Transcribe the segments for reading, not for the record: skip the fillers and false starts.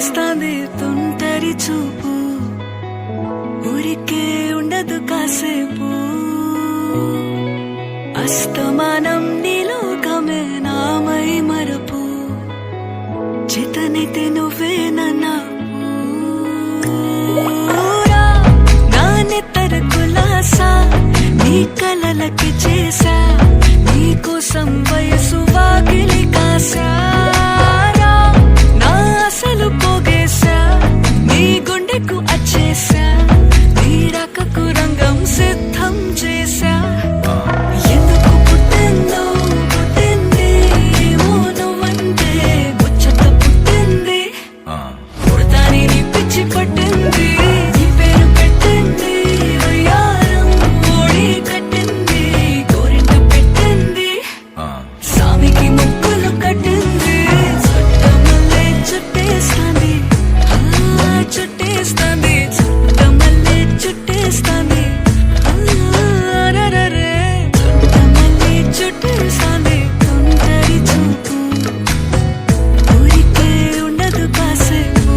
చుట్టేస్తాంది తుంటరి చూపు, ఊరికే ఉండదు కాసేపు. అస్తమానం నీలోకమే నామై మరపు, చేతనైతే నువ్వే నాకు. నా నెత్తర కులాసా నీ కలలకి చేసా, నీ కోసం వయసు వాకిలి కాసా. నా అసలు పోగేశా, నీ గుండెకు అచ్చేసా, నీ రాకకు రంగం సిద్ధం చేశా. ఎందుకు పుట్టిందో పుట్టింది ఏమో నువ్వంటే ముచ్చట పుట్టింది. పుడతాని నీ పిచ్చి పట్టింది, నీ పేరు పెట్టింది వయ్యారం ఓడి కట్టింది, గోరింట పెట్టింది, సామికి ముక్కులు కట్టింది. చుట్టమల్లే చుట్టేస్తాంది, చుట్టేస్తాంది, చుట్టమల్లే చుట్టేస్తాంది, రరరే. చుట్టమల్లే చుట్టేస్తాంది తుంటరి చూపు, ఊరికే ఉండదు కాసేపు.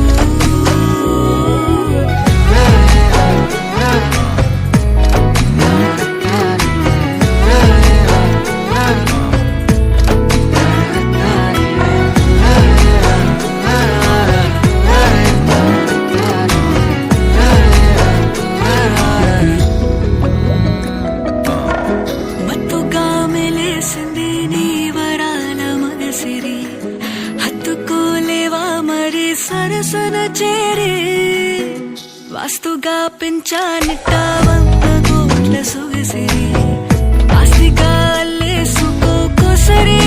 మత్తుగా మెలేసింది నీ వరాల మగసిరి, హత్తుకోలేవా మరి సరసన చేరి. వాస్తుగా పెంచానిట్ట 100 కోట్ల సొగసిరి, ఆస్తిగా అల్లేసుకో సరి.